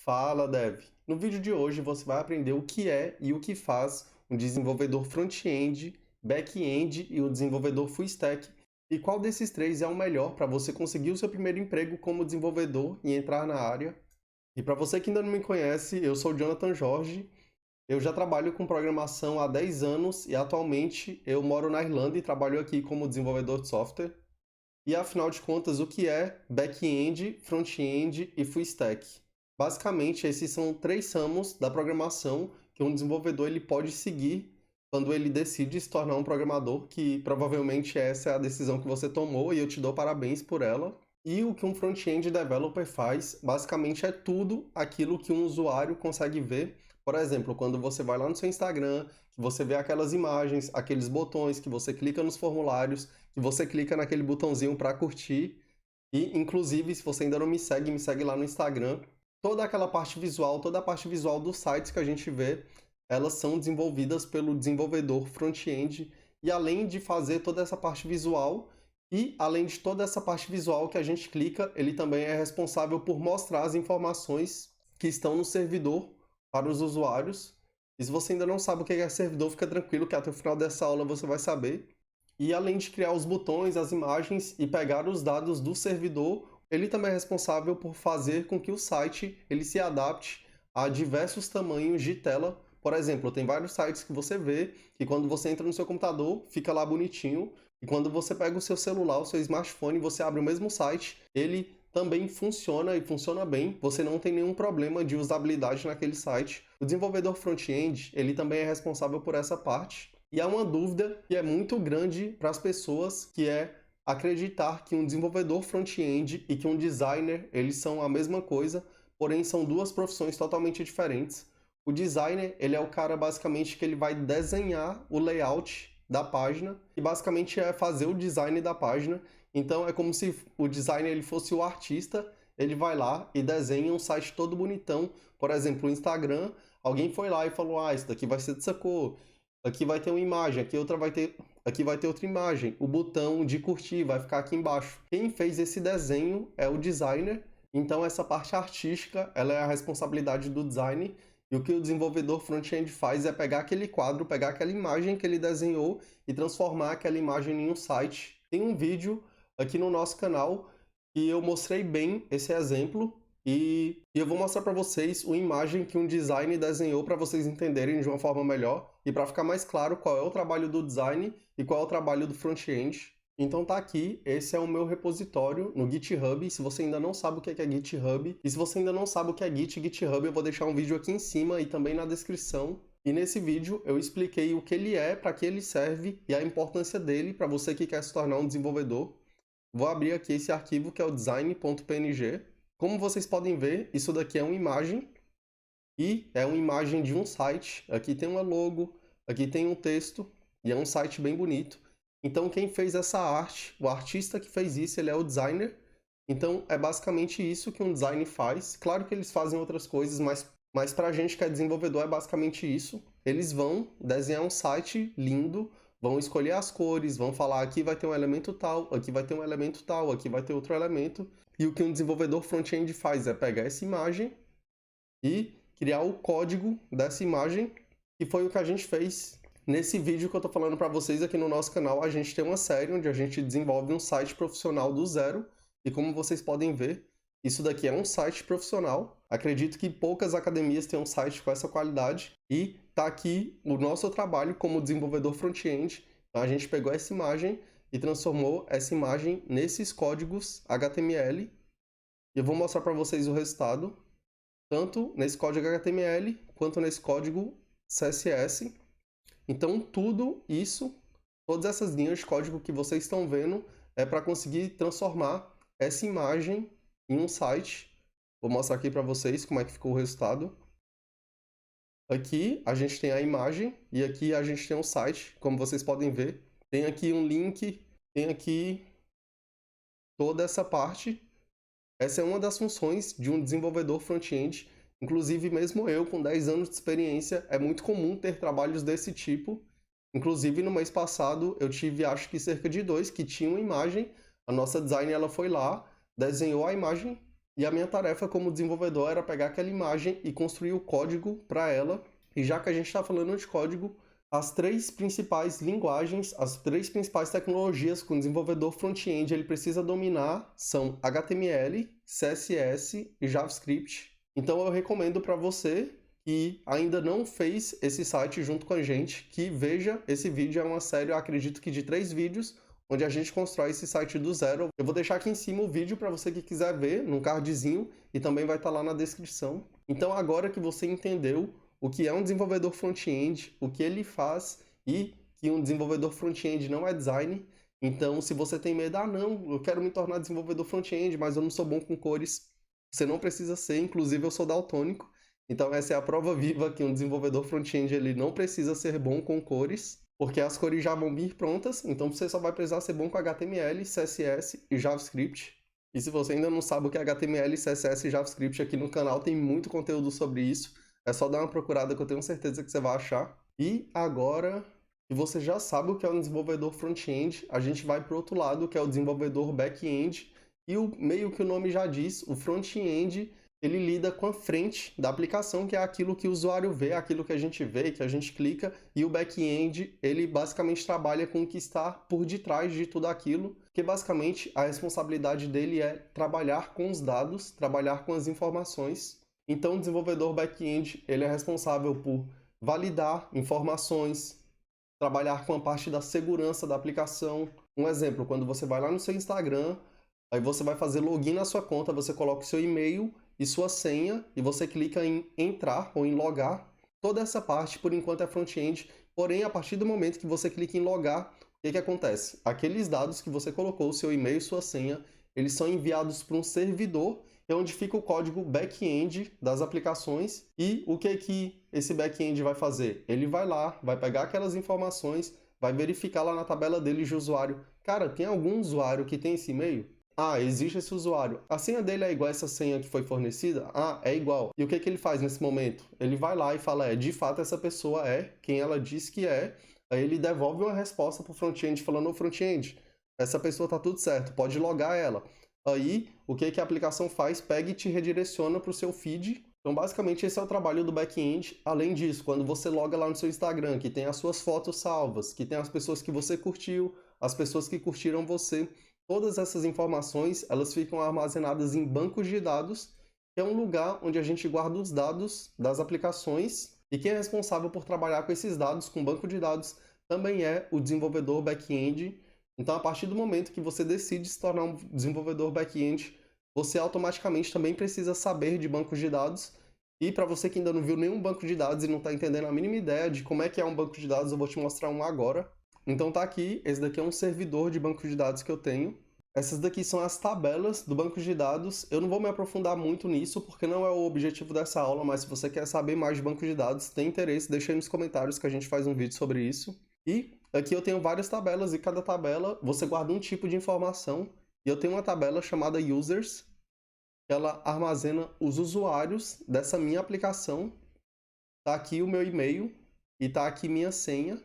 Fala, Dev. No vídeo de hoje você vai aprender o que é e o que faz um desenvolvedor front-end, back-end e o desenvolvedor full stack, e qual desses três é o melhor para você conseguir o seu primeiro emprego como desenvolvedor e entrar na área. E para você que ainda não me conhece, eu sou o Jonathan Jorge, eu já trabalho com programação há 10 anos e atualmente eu moro na Irlanda e trabalho aqui como desenvolvedor de software. E afinal de contas, o que é back-end, front-end e full stack? Basicamente, esses são três ramos da programação que um desenvolvedor ele pode seguir quando ele decide se tornar um programador, que provavelmente essa é a decisão que você tomou e eu te dou parabéns por ela. E o que um front-end developer faz, basicamente é tudo aquilo que um usuário consegue ver. Por exemplo, quando você vai lá no seu Instagram, que você vê aquelas imagens, aqueles botões, que você clica nos formulários, que você clica naquele botãozinho para curtir. E, inclusive, se você ainda não me segue lá no Instagram. Toda aquela parte visual, toda a parte visual dos sites que a gente vê, elas são desenvolvidas pelo desenvolvedor front-end. E além de fazer toda essa parte visual, e além de toda essa parte visual que a gente clica, ele também é responsável por mostrar as informações que estão no servidor para os usuários. E se você ainda não sabe o que é servidor, fica tranquilo que até o final dessa aula você vai saber. E além de criar os botões, as imagens e pegar os dados do servidor, ele também é responsável por fazer com que o site ele se adapte a diversos tamanhos de tela. Por exemplo, tem vários sites que você vê que quando você entra no seu computador, fica lá bonitinho, e quando você pega o seu celular, o seu smartphone, você abre o mesmo site, ele também funciona e funciona bem. Você não tem nenhum problema de usabilidade naquele site. O desenvolvedor front-end, ele também é responsável por essa parte. E há uma dúvida que é muito grande para as pessoas, que é acreditar que um desenvolvedor front-end e que um designer, eles são a mesma coisa, porém são duas profissões totalmente diferentes. O designer, ele é o cara basicamente que ele vai desenhar o layout da página, e basicamente é fazer o design da página. Então é como se o designer ele fosse o artista, ele vai lá e desenha um site todo bonitão. Por exemplo, o Instagram, alguém foi lá e falou: "Ah, isso daqui vai ser dessa cor. Aqui vai ter uma imagem, aqui vai ter outra imagem. O botão de curtir vai ficar aqui embaixo." Quem fez esse desenho é o designer. Então essa parte artística, ela é a responsabilidade do design. E o que o desenvolvedor front-end faz é pegar aquele quadro, pegar aquela imagem que ele desenhou e transformar aquela imagem em um site. Tem um vídeo aqui no nosso canal que eu mostrei bem esse exemplo. E eu vou mostrar para vocês uma imagem que um design desenhou para vocês entenderem de uma forma melhor e para ficar mais claro qual é o trabalho do design e qual é o trabalho do front-end. Então tá aqui, esse é o meu repositório no GitHub. Se você ainda não sabe o que é GitHub, e se você ainda não sabe o que é GitHub, eu vou deixar um vídeo aqui em cima e também na descrição. E nesse vídeo eu expliquei o que ele é, para que ele serve e a importância dele para você que quer se tornar um desenvolvedor. Vou abrir aqui esse arquivo que é o design.png. Como vocês podem ver, isso daqui é uma imagem e é uma imagem de um site. Aqui tem uma logo, aqui tem um texto e é um site bem bonito. Então quem fez essa arte, o artista que fez isso, ele é o designer. Então é basicamente isso que um design faz. Claro que eles fazem outras coisas, mas pra gente que é desenvolvedor é basicamente isso. Eles vão desenhar um site lindo, vão escolher as cores, vão falar aqui vai ter um elemento tal, aqui vai ter um elemento tal, aqui vai ter outro elemento. E o que um desenvolvedor front-end faz é pegar essa imagem e criar o código dessa imagem, que foi o que a gente fez nesse vídeo que eu estou falando para vocês aqui no nosso canal. A gente tem uma série onde a gente desenvolve um site profissional do zero, e como vocês podem ver, isso daqui é um site profissional. Acredito que poucas academias têm um site com essa qualidade, e tá aqui o nosso trabalho como desenvolvedor front-end. Então, a gente pegou essa imagem e transformou essa imagem nesses códigos HTML. E eu vou mostrar para vocês o resultado, tanto nesse código HTML quanto nesse código CSS. Então tudo isso, todas essas linhas de código que vocês estão vendo, é para conseguir transformar essa imagem em um site. Vou mostrar aqui para vocês como é que ficou o resultado. Aqui a gente tem a imagem e aqui a gente tem um site, como vocês podem ver. Tem aqui um link, tem aqui toda essa parte. Essa é uma das funções de um desenvolvedor front-end. Inclusive, mesmo eu, com 10 anos de experiência, é muito comum ter trabalhos desse tipo. Inclusive, no mês passado, eu tive, acho que cerca de 2, que tinham uma imagem. A nossa designer, ela foi lá, desenhou a imagem E a minha tarefa como desenvolvedor era pegar aquela imagem e construir o código para ela. E já que a gente está falando de código, as três principais linguagens, as três principais tecnologias que um desenvolvedor front-end ele precisa dominar são HTML, CSS e JavaScript. Então eu recomendo para você que ainda não fez esse site junto com a gente, que veja esse vídeo. É uma série, eu acredito que de 3 vídeos, onde a gente constrói esse site do zero. Eu vou deixar aqui em cima o vídeo para você que quiser ver, num cardzinho, e também vai estar lá na descrição. Então agora que você entendeu o que é um desenvolvedor front-end, o que ele faz e que um desenvolvedor front-end não é design, então se você tem medo, não, eu quero me tornar desenvolvedor front-end, mas eu não sou bom com cores, você não precisa ser, inclusive eu sou daltônico, então essa é a prova viva que um desenvolvedor front-end ele não precisa ser bom com cores, porque as cores já vão vir prontas, então você só vai precisar ser bom com HTML, CSS e JavaScript. E se você ainda não sabe o que é HTML, CSS e JavaScript, aqui no canal tem muito conteúdo sobre isso. É só dar uma procurada que eu tenho certeza que você vai achar. E agora que você já sabe o que é um desenvolvedor front-end, a gente vai para o outro lado, que é o desenvolvedor back-end. E meio que o nome já diz, o front-end ele lida com a frente da aplicação, que é aquilo que o usuário vê, aquilo que a gente vê, que a gente clica, e o back-end, ele basicamente trabalha com o que está por detrás de tudo aquilo, que basicamente a responsabilidade dele é trabalhar com os dados, trabalhar com as informações. Então, o desenvolvedor back-end, ele é responsável por validar informações, trabalhar com a parte da segurança da aplicação. Um exemplo, quando você vai lá no seu Instagram, aí você vai fazer login na sua conta, você coloca o seu e-mail e sua senha, e você clica em entrar ou em logar. Toda essa parte, por enquanto, é front-end, porém, a partir do momento que você clica em logar, o que acontece? Aqueles dados que você colocou, o seu e-mail e sua senha, eles são enviados para um servidor, é onde fica o código back-end das aplicações. E o que esse back-end vai fazer? Ele vai lá, vai pegar aquelas informações, vai verificar lá na tabela dele de usuário. Cara, tem algum usuário que tem esse e-mail? Existe esse usuário. A senha dele é igual a essa senha que foi fornecida? É igual. E o que ele faz nesse momento? Ele vai lá e fala, de fato essa pessoa é quem ela diz que é. Aí ele devolve uma resposta para o front-end falando, ô front-end, essa pessoa tá tudo certo, pode logar ela. Aí, o que a aplicação faz? Pega e te redireciona para o seu feed. Então, basicamente, esse é o trabalho do back-end. Além disso, quando você loga lá no seu Instagram, que tem as suas fotos salvas, que tem as pessoas que você curtiu, as pessoas que curtiram você, todas essas informações, elas ficam armazenadas em bancos de dados, que é um lugar onde a gente guarda os dados das aplicações, e quem é responsável por trabalhar com esses dados, com banco de dados, também é o desenvolvedor back-end. Então, a partir do momento que você decide se tornar um desenvolvedor back-end, você automaticamente também precisa saber de bancos de dados. E para você que ainda não viu nenhum banco de dados e não está entendendo a mínima ideia de como é um banco de dados, eu vou te mostrar um agora. Então tá aqui, esse daqui é um servidor de banco de dados que eu tenho. Essas daqui são as tabelas do banco de dados. Eu não vou me aprofundar muito nisso, porque não é o objetivo dessa aula, mas se você quer saber mais de banco de dados, tem interesse, deixa aí nos comentários que a gente faz um vídeo sobre isso. E aqui eu tenho várias tabelas, e cada tabela você guarda um tipo de informação. E eu tenho uma tabela chamada Users, que ela armazena os usuários dessa minha aplicação. Tá aqui o meu e-mail e tá aqui minha senha.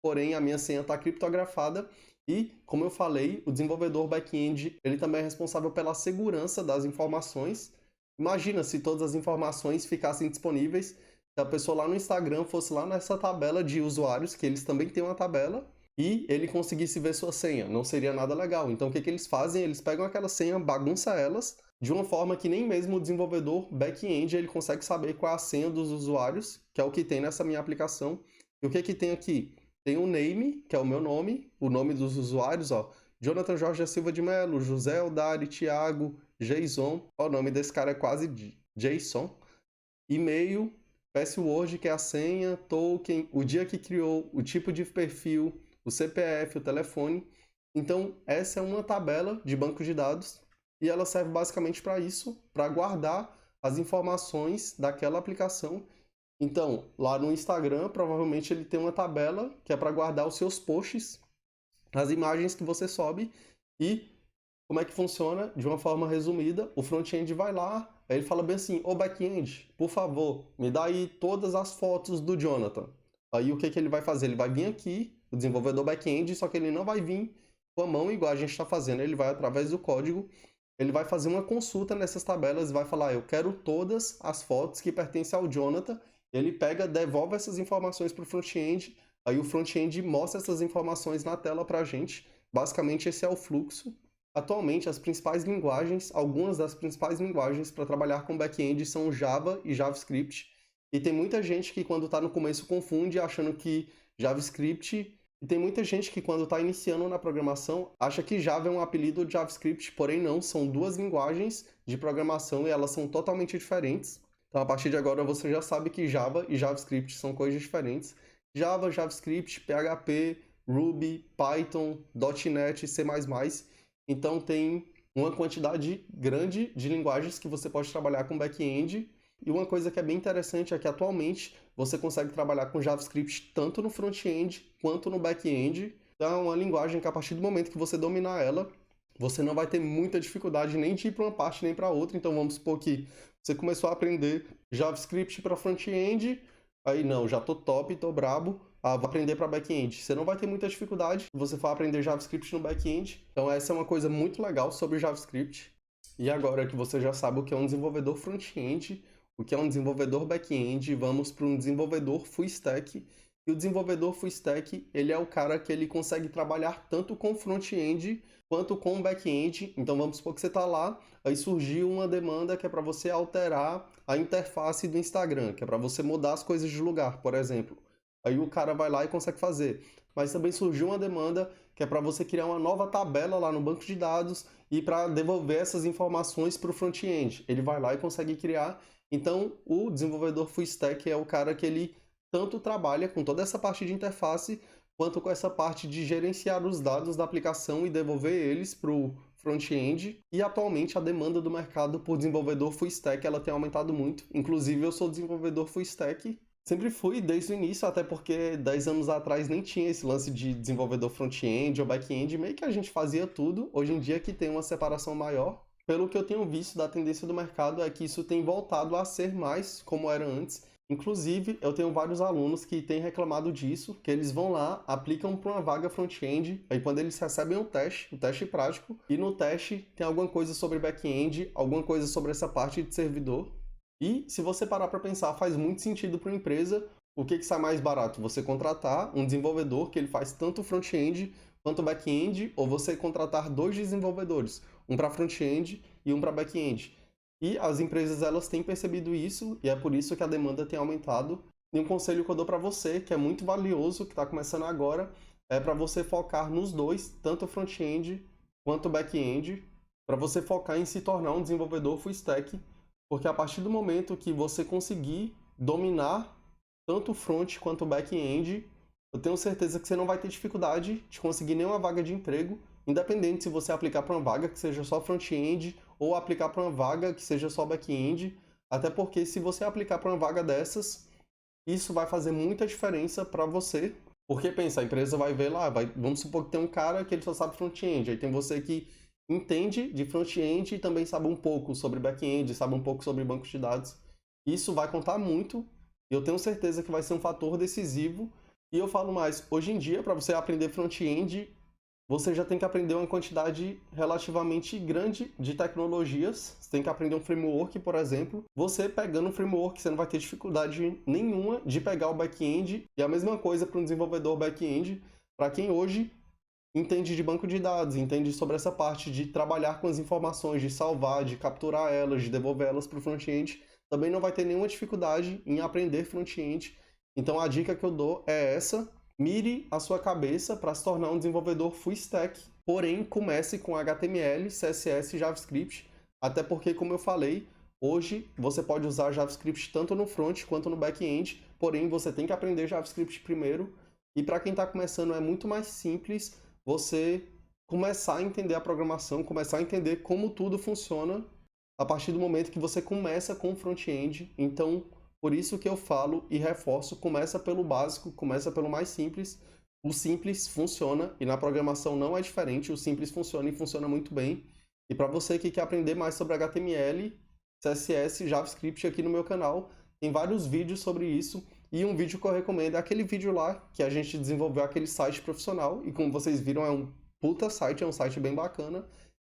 Porém, a minha senha está criptografada e, como eu falei, o desenvolvedor back-end ele também é responsável pela segurança das informações. Imagina se todas as informações ficassem disponíveis, se a pessoa lá no Instagram fosse lá nessa tabela de usuários, que eles também têm uma tabela, e ele conseguisse ver sua senha. Não seria nada legal. Então, o que eles fazem? Eles pegam aquela senha, bagunçam elas, de uma forma que nem mesmo o desenvolvedor back-end ele consegue saber qual é a senha dos usuários, que é o que tem nessa minha aplicação. E o que tem aqui? Tem o name, que é o meu nome, o nome dos usuários, Jonathan Jorge da Silva de Mello, José Eldari, Thiago, Jason, o nome desse cara é quase Jason. E-mail, password, que é a senha, token, o dia que criou, o tipo de perfil, o CPF, o telefone. Então, essa é uma tabela de banco de dados e ela serve basicamente para isso, para guardar as informações daquela aplicação. Então, lá no Instagram, provavelmente ele tem uma tabela que é para guardar os seus posts, as imagens que você sobe. E como é que funciona? De uma forma resumida, o front-end vai lá, aí ele fala bem assim, ô back-end, por favor, me dá aí todas as fotos do Jonathan. Aí o que ele vai fazer? Ele vai vir aqui, o desenvolvedor back-end, só que ele não vai vir com a mão igual a gente está fazendo, ele vai através do código ele vai fazer uma consulta nessas tabelas e vai falar, eu quero todas as fotos que pertencem ao Jonathan. Ele pega, devolve essas informações para o front-end, aí o front-end mostra essas informações na tela para a gente. Basicamente, esse é o fluxo. Atualmente, as principais linguagens, algumas das principais linguagens para trabalhar com back-end são Java e JavaScript. E tem muita gente que, quando está no começo, confunde achando que JavaScript. E tem muita gente que, quando está iniciando na programação, acha que Java é um apelido de JavaScript, porém não, são duas linguagens de programação e elas são totalmente diferentes. Então, a partir de agora, você já sabe que Java e JavaScript são coisas diferentes. Java, JavaScript, PHP, Ruby, Python, .NET, C++. Então, tem uma quantidade grande de linguagens que você pode trabalhar com back-end. E uma coisa que é bem interessante é que, atualmente, você consegue trabalhar com JavaScript tanto no front-end quanto no back-end. Então, é uma linguagem que, a partir do momento que você dominar ela, você não vai ter muita dificuldade nem de ir para uma parte nem para outra. Então, vamos supor que você começou a aprender JavaScript para front-end, aí não, já tô top, tô brabo, vou aprender para back-end. Você não vai ter muita dificuldade se você for aprender JavaScript no back-end. Então, essa é uma coisa muito legal sobre JavaScript. E agora que você já sabe o que é um desenvolvedor front-end, o que é um desenvolvedor back-end, vamos para um desenvolvedor full stack. E o desenvolvedor full stack, ele é o cara que ele consegue trabalhar tanto com front-end quanto com back-end. Então vamos supor que você está lá, aí surgiu uma demanda que é para você alterar a interface do Instagram, que é para você mudar as coisas de lugar, por exemplo. Aí o cara vai lá e consegue fazer. Mas também surgiu uma demanda que é para você criar uma nova tabela lá no banco de dados e para devolver essas informações para o front-end. Ele vai lá e consegue criar. Então, o desenvolvedor full stack é o cara que ele tanto trabalha com toda essa parte de interface, quanto com essa parte de gerenciar os dados da aplicação e devolver eles para o front-end. E atualmente a demanda do mercado por desenvolvedor full stack ela tem aumentado muito. Inclusive, eu sou desenvolvedor full stack. Sempre fui desde o início, até porque 10 anos atrás nem tinha esse lance de desenvolvedor front-end ou back-end, meio que a gente fazia tudo. Hoje em dia que tem uma separação maior. Pelo que eu tenho visto da tendência do mercado é que isso tem voltado a ser mais como era antes. Inclusive, eu tenho vários alunos que têm reclamado disso, que eles vão lá, aplicam para uma vaga front-end, aí quando eles recebem o teste prático, e no teste tem alguma coisa sobre back-end, alguma coisa sobre essa parte de servidor. E se você parar para pensar, faz muito sentido para uma empresa. O que sai mais barato? Você contratar um desenvolvedor que ele faz tanto front-end quanto back-end, ou você contratar dois desenvolvedores, um para front-end e um para back-end. E as empresas elas têm percebido isso e é por isso que a demanda tem aumentado. E um conselho que eu dou para você, que é muito valioso, que está começando agora, é para você focar nos dois, tanto front-end quanto back-end, para você focar em se tornar um desenvolvedor full stack, porque a partir do momento que você conseguir dominar tanto o front quanto o back-end, eu tenho certeza que você não vai ter dificuldade de conseguir nenhuma vaga de emprego, independente se você aplicar para uma vaga que seja só front-end ou aplicar para uma vaga que seja só back-end, até porque se você aplicar para uma vaga dessas, isso vai fazer muita diferença para você, porque pensa, a empresa vai ver lá, vamos supor que tem um cara que ele só sabe front-end, aí tem você que entende de front-end e também sabe um pouco sobre back-end, sabe um pouco sobre bancos de dados. Isso vai contar muito e eu tenho certeza que vai ser um fator decisivo. E eu falo mais, hoje em dia, para você aprender front-end, você já tem que aprender uma quantidade relativamente grande de tecnologias. Você tem que aprender um framework, por exemplo. Você pegando um framework, você não vai ter dificuldade nenhuma de pegar o back-end. E a mesma coisa para um desenvolvedor back-end, para quem hoje entende de banco de dados, entende sobre essa parte de trabalhar com as informações, de salvar, de capturar elas, de devolver elas para o front-end, também não vai ter nenhuma dificuldade em aprender front-end. Então a dica que eu dou é essa: mire a sua cabeça para se tornar um desenvolvedor full stack, porém comece com HTML, CSS e JavaScript, até porque, como eu falei, hoje você pode usar JavaScript tanto no front quanto no back-end, porém você tem que aprender JavaScript primeiro, e para quem está começando é muito mais simples você começar a entender a programação, começar a entender como tudo funciona a partir do momento que você começa com o front-end. Então, por isso que eu falo e reforço, começa pelo básico, começa pelo mais simples. O simples funciona e na programação não é diferente, o simples funciona e funciona muito bem. E para você que quer aprender mais sobre HTML, CSS, JavaScript aqui no meu canal, tem vários vídeos sobre isso. E um vídeo que eu recomendo é aquele vídeo lá que a gente desenvolveu aquele site profissional. E como vocês viram, é um puta site, é um site bem bacana.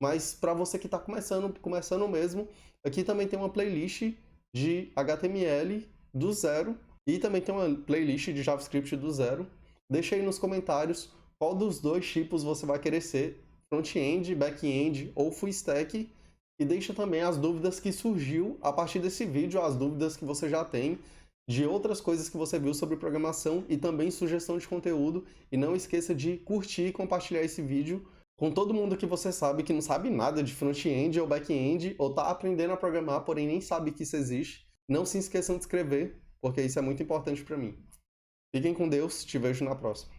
Mas para você que está começando mesmo, aqui também tem uma playlist de HTML do zero e também tem uma playlist de JavaScript do zero. Deixa aí nos comentários qual dos dois tipos você vai querer ser, front-end, back-end ou full stack. E deixa também as dúvidas que surgiu a partir desse vídeo, as dúvidas que você já tem de outras coisas que você viu sobre programação e também sugestão de conteúdo. E não esqueça de curtir e compartilhar esse vídeo com todo mundo que você sabe que não sabe nada de front-end ou back-end, ou está aprendendo a programar, porém nem sabe que isso existe. Não se esqueçam de inscrever, porque isso é muito importante para mim. Fiquem com Deus, te vejo na próxima.